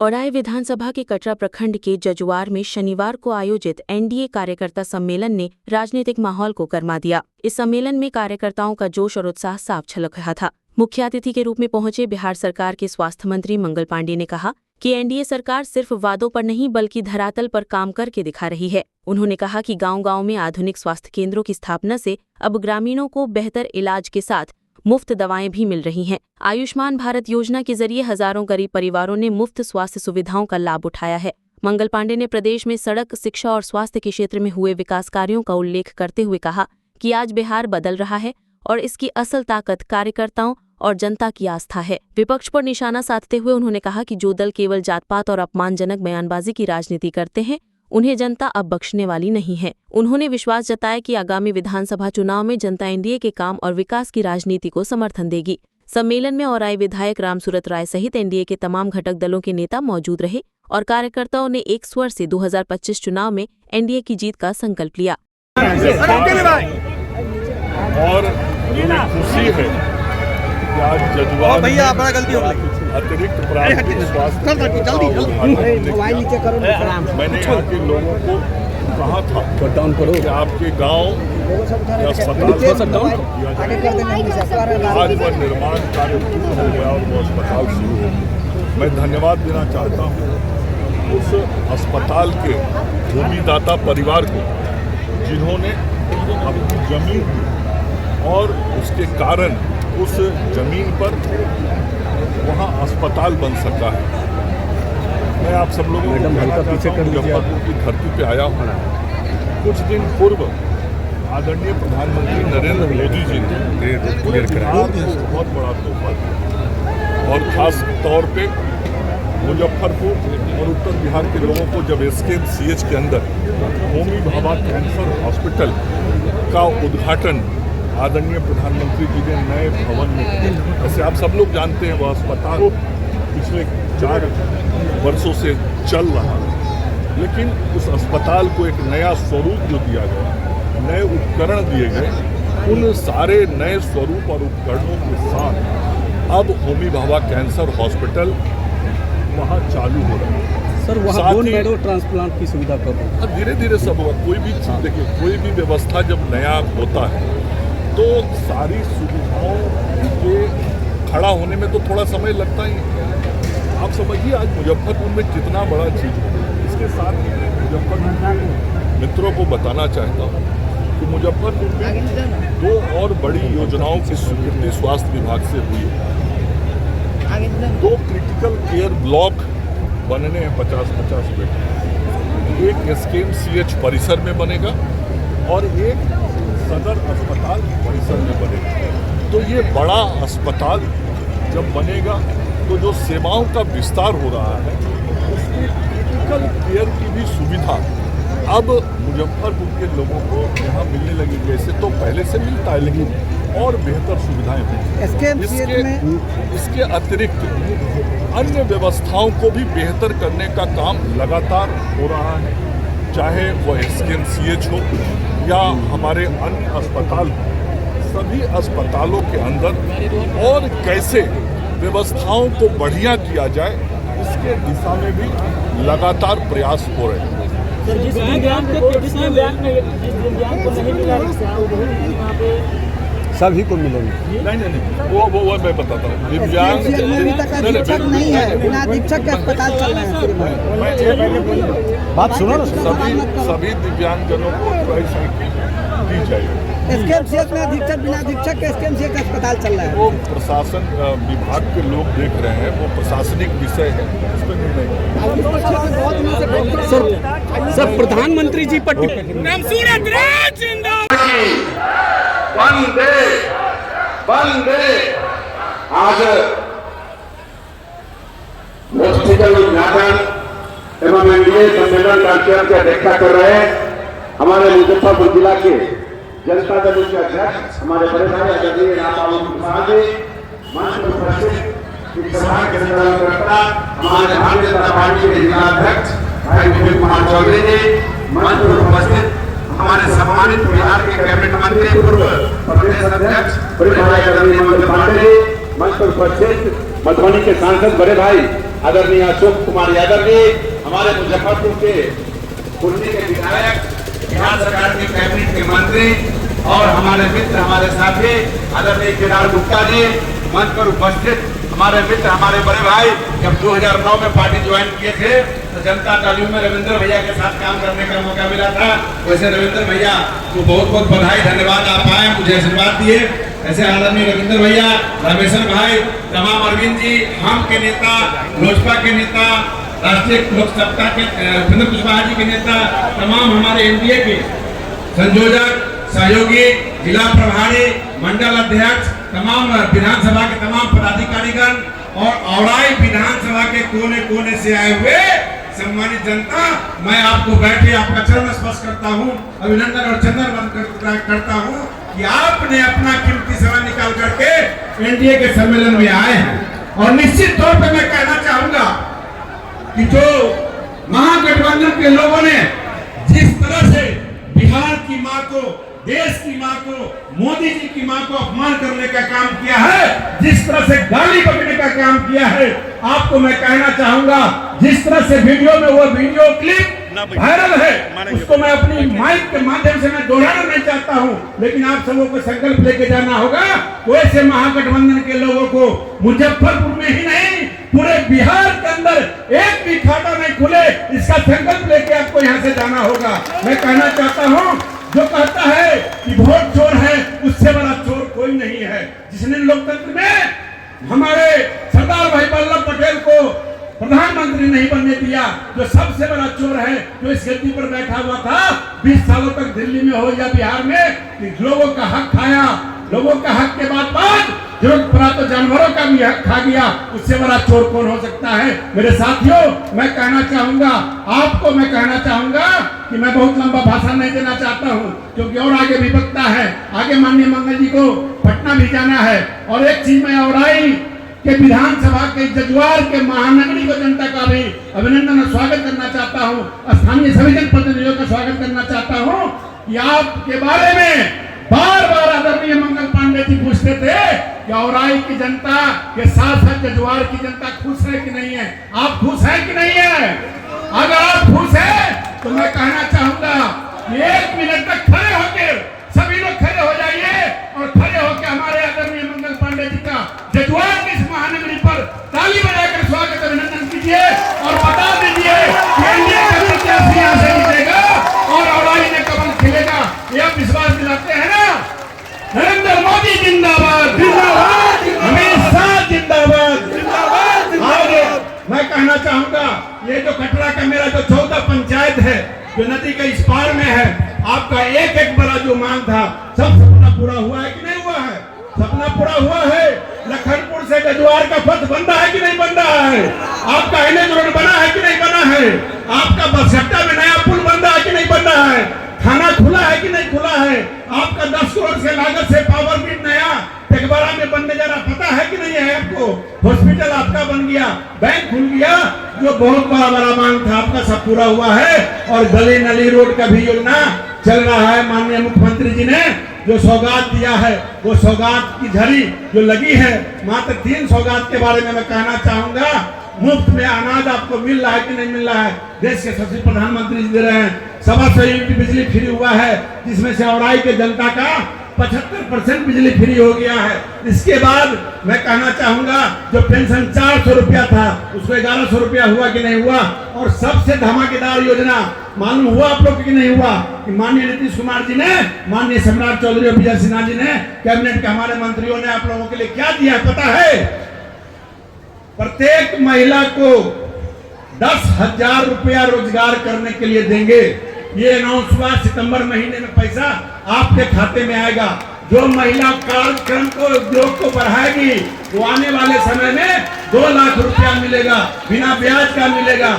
औराई विधानसभा के कटरा प्रखंड के जजुआर में शनिवार को आयोजित एनडीए कार्यकर्ता सम्मेलन ने राजनीतिक माहौल को गरमा दिया। इस सम्मेलन में कार्यकर्ताओं का जोश और उत्साह साफ झलक रहा था। मुख्य अतिथि के रूप में पहुंचे बिहार सरकार के स्वास्थ्य मंत्री मंगल पांडे ने कहा कि एनडीए सरकार सिर्फ वादों पर नहीं बल्कि धरातल पर काम करके दिखा रही है। उन्होंने कहा कि गांव-गांव में आधुनिक स्वास्थ्य केंद्रों की स्थापना से अब ग्रामीणों को बेहतर इलाज के साथ मुफ्त दवाएं भी मिल रही हैं। आयुष्मान भारत योजना के जरिए हजारों गरीब परिवारों ने मुफ्त स्वास्थ्य सुविधाओं का लाभ उठाया है। मंगल पांडे ने प्रदेश में सड़क, शिक्षा और स्वास्थ्य के क्षेत्र में हुए विकास कार्यों का उल्लेख करते हुए कहा कि आज बिहार बदल रहा है और इसकी असल ताकत कार्यकर्ताओं और जनता की आस्था है। विपक्ष पर निशाना साधते हुए उन्होंने कहा कि जो दल केवल जात-पात और अपमानजनक बयानबाजी की राजनीति करते हैं, उन्हें जनता अब बख्शने वाली नहीं है। उन्होंने विश्वास जताया कि आगामी विधानसभा चुनाव में जनता एनडीए के काम और विकास की राजनीति को समर्थन देगी। सम्मेलन में औराई विधायक रामसूरत राय सहित एनडीए के तमाम घटक दलों के नेता मौजूद रहे और कार्यकर्ताओं ने एक स्वर से 2025 चुनाव में एनडीए की जीत का संकल्प लिया। और खुशी है कि आज जजुआर अतिरिक्त प्राथमिक स्वास्थ्य मैंने यहाँ के लोगों को कहा था कि आपके गांव अस्पताल आज वह निर्माण कार्य शुरू हो गया और वो अस्पताल शुरू हो गया। मैं धन्यवाद देना चाहता हूँ उस अस्पताल के भूमिदाता परिवार को जिन्होंने अपनी जमीन दी और उसके कारण उस जमीन पर वहाँ अस्पताल बन सका है। मैं आप सब लोगों को मुजफ्फरपुर की धरती पे आया हूँ। कुछ दिन पूर्व आदरणीय प्रधानमंत्री नरेंद्र मोदी जी ने बहुत बड़ा तोहफा दिया और खास तौर पे मुजफ्फरपुर और उत्तर बिहार के लोगों को जब एसकेएमसीएच के अंदर होमी भाभा कैंसर हॉस्पिटल का उद्घाटन आदरणीय प्रधानमंत्री जी ने नए भवन में किया। ऐसे आप सब लोग जानते हैं वह अस्पताल पिछले 4 वर्षों से चल रहा है, लेकिन उस अस्पताल को एक नया स्वरूप जो दिया गया, नए उपकरण दिए गए, उन सारे नए स्वरूप और उपकरणों के साथ अब होमी भाभा कैंसर हॉस्पिटल वहाँ चालू हो रहा है। सर वहाँ बोन मैरो ट्रांसप्लांट की सुविधा कब होगी? धीरे धीरे सब होगा। कोई भी चीज़ देखिए, कोई भी व्यवस्था जब नया होता है तो सारी सुविधाओं के खड़ा होने में तो थोड़ा समय लगता ही है। आप समझिए आज मुजफ्फरपुर में कितना बड़ा चीज़ है। इसके साथ ही मैं मुजफ्फरपुर मित्रों को बताना चाहता हूँ कि मुजफ्फरपुर में 2 और बड़ी योजनाओं की स्वीकृति स्वास्थ्य विभाग से हुई है। 2 क्रिटिकल केयर ब्लॉक बनने हैं 50-50 बेड। एक एसकेएमसीएच परिसर में बनेगा और एक सदर अस्पताल परिसर में बनेगा। तो ये बड़ा अस्पताल जब बनेगा तो जो सेवाओं का विस्तार हो रहा है उसकी क्रिटिकल केयर की भी सुविधा अब मुजफ्फरपुर के लोगों को यहाँ मिलने लगी। जैसे तो पहले से मिलता है लेकिन और बेहतर सुविधाएं होंगी। इसके अतिरिक्त अन्य व्यवस्थाओं को भी बेहतर करने का काम लगातार हो रहा है, चाहे वह एसकेएमसीएच हो या हमारे अन्य अस्पताल। सभी अस्पतालों के अंदर और कैसे व्यवस्थाओं को बढ़िया किया जाए इसके दिशा में भी लगातार प्रयास हो रहे हैं। सभी को मिलेंगे? नहीं, वो मैं बताता हूँ। दिव्यांग नहीं है, बिना अधीक्षक के अस्पताल चल रहे हैं। बात सुनो ना। सभी दिव्यांगजनों को साइकिल दी जाएगी। एसकेएमसीएच में अधीक्षक बिना अधीक्षक के एसकेएमसीएच का अस्पताल चल रहा है। वो प्रशासन विभाग के लोग देख रहे हैं, वो प्रशासनिक विषय है, उस पर निर्णय। सर प्रधानमंत्री जी पर बंदे आज हॉस्पिटल उद्घाटन एवं एनडीए सम्मेलन कार्यक्रम की अध्यक्षता कर रहे हैं हमारे मुजफ्फरपुर जिला के जनता दल के अध्यक्ष हमारे बड़े भाई आदरणीय रामबाबू प्रसाद जी, मंच पर उपस्थित सभा के संचालनकर्ता हमारे भारतीय जनता पार्टी के जिला अध्यक्ष भाई विपिन कुमार चौधरी जी, मंच पर उपस्थित हमारे सम्मानित बिहार के कैबिनेट मंत्री पूर्व प्रदेश अध्यक्ष बड़े भाई आदरणीय मंगल पांडे जी, मंच पर उपस्थित मधुबनी के सांसद बड़े भाई आदरणीय अशोक कुमार यादव जी, हमारे मुजफ्फरपुर के कुर्सी के विधायक, बिहार सरकार के कैबिनेट के मंत्री और हमारे मित्र, हमारे साथी आदरणीय केदार गुप्ता जी, मंच पर उपस्थित हमारे मित्र, हमारे बड़े भाई, जब 2009 में पार्टी ज्वाइन किए थे तो जनता दल में रविंद्र भैया के साथ काम करने का मौका मिला था। वैसे रविंद्र भैया को बहुत बहुत बधाई, धन्यवाद, आप आए, मुझे आशीर्वाद दिए। ऐसे आदरणीय रविंद्र भैया, रामेश्वर भाई, तमाम अरविंद जी, हम के नेता, लोजपा के नेता, राष्ट्रीय लोक समता के उपेंद्र कुशवाहा जी के नेता, तमाम हमारे एनडीए के संयोजक, सहयोगी, जिला प्रभारी, मंडल अध्यक्ष, तमाम विधानसभा के तमाम पदाधिकारीगण और औराई विधानसभा के कोने कोने से आए हुए सम्मानित जनता, मैं आपको बैठे आपका चरण स्पर्श करता हूं, अभिनंदन और चंदन करता हूं कि आपने अपना कीमती समय निकाल करके एनडीए के सम्मेलन में आए हैं। और निश्चित तौर पर मैं कहना चाहूंगा कि जो महागठबंधन के लोगों ने जिस तरह से बिहार की मां को, देश की मां को, मोदी जी की मां को अपमान करने का काम किया है, जिस तरह से गाली बकने का काम किया है, आपको मैं कहना चाहूंगा, जिस तरह से वीडियो में वो वीडियो क्लिप वायरल है, उसको मैं अपनी माइक के माध्यम से मैं दोहराना नहीं चाहता हूं, लेकिन आप सबों को संकल्प लेके जाना होगा। वैसे महागठबंधन के लोगों को मुजफ्फरपुर में ही नहीं, पूरे बिहार के अंदर एक भी खाता नहीं खुले, इसका संकल्प लेके आपको यहाँ से जाना होगा। मैं कहना चाहता हूँ, जो कहता है कि वोट चोर है, उससे बड़ा चोर कोई नहीं है। जिसने लोकतंत्र में हमारे सरदार भाई वल्लभ पटेल को प्रधानमंत्री नहीं बनने दिया, जो सबसे बड़ा चोर है, जो इस गद्दी पर बैठा हुआ था 20 सालों तक दिल्ली में हो या बिहार में, कि लोगों का हक खाया, लोगों का हक के बाद जरूरत पड़ा तो जानवरों का भी हक खा गया, उससे बड़ा चोर कौन हो सकता है। मेरे साथियों, मैं कहना चाहूंगा, आपको मैं कहना चाहूंगा कि मैं बहुत लंबा भाषण नहीं देना चाहता हूं, क्योंकि और आगे भी वक्ता है, आगे माननीय मंगल जी को पटना भी जाना है। और एक चीज मैं और आई कि विधानसभा के जजुआर के महानगरी को जनता का भी अभिनंदन और स्वागत करना चाहता हूं, स्थानीय सभी जनप्रतिनिधियों का स्वागत करना चाहता हूं कि आपके बारे में बार बार आदरणीय मंगल पांडे जी पूछते थे कि औराई की जनता के साथ साथ जजुआर की जनता खुश है कि नहीं है। आप खुश है कि नहीं है? अगर आप खुश है तो मैं कहना चाहूंगा कि 1 मिनट तक खड़े होकर सभी लोग खड़े हो जाइए और खड़े होकर हमारे आदरणीय मंगल पांडे जी का जजुआर की इस महानगरी पर ताली बजाकर स्वागत अभिनंदन कीजिए और बता दीजिए कि एनडीए का प्रत्याशी यहाँ से जीतेगा और औराई में कमल खिलेगा। यह विश्वास दिलाते हैं ना? नरेंद्र मोदी जिंदाबाद, जिंदाबाद, हमेशा जिंदाबाद, जिंदाबाद। और मैं कहना चाहूंगा, ये जो कटरा का मेरा जो 14 पंचायत है, जो नदी के इस पार में है, आपका एक एक बड़ा जो मांग था, सब सपना पूरा हुआ है कि नहीं हुआ है? सपना पूरा हुआ है। लखनपुर से जजुआर का पथ बन रहा है कि नहीं बन रहा है? आपका एनएच रोड बना है कि नहीं बना है? आपका बसकट्टा में नया पुल बन रहा है कि नहीं बन रहा है? थाना खुला है कि नहीं खुला है? आपका 10 करोड़ से लागत से पावर ग्रिड नया टेकबारा में बनने जा रहा, पता है कि नहीं है आपको? हॉस्पिटल आपका बन गया, बैंक खुल गया, जो बहुत बड़ा मांग था आपका सब पूरा हुआ है। और गली नली रोड का भी योजना चल रहा है। माननीय मुख्यमंत्री जी ने जो सौगात दिया है, वो सौगात की झड़ी जो लगी है, मात्र 3 सौगात के बारे में मैं कहना चाहूंगा। मुफ्त में अनाज आपको मिल रहा है कि नहीं मिल रहा है? देश के सचिव प्रधानमंत्री जी दे रहे हैं। 125 यूनिट बिजली फ्री हुआ है, जिसमें से औराई के जनता का 75% बिजली फ्री हो गया है। इसके बाद मैं कहना चाहूंगा, जो पेंशन 400 रुपया था, उसको 1100 रुपया हुआ कि नहीं हुआ? और सबसे धमाकेदार योजना मालूम हुआ आप लोग कि नहीं हुआ कि माननीय नीतीश कुमार जी ने, माननीय सम्राट चौधरी और विजय सिन्हा जी ने, कैबिनेट के हमारे मंत्रियों ने आप लोगों के लिए क्या दिया पता है? प्रत्येक महिला को 10,000 रुपया रोजगार करने के लिए देंगे। ये अनाउंस हुआ, सितंबर महीने में पैसा आपके खाते में आएगा। जो महिला कार्यक्रम को, उद्योग को बढ़ाएगी, वो आने वाले समय में 2 लाख रुपया मिलेगा, बिना ब्याज का मिलेगा।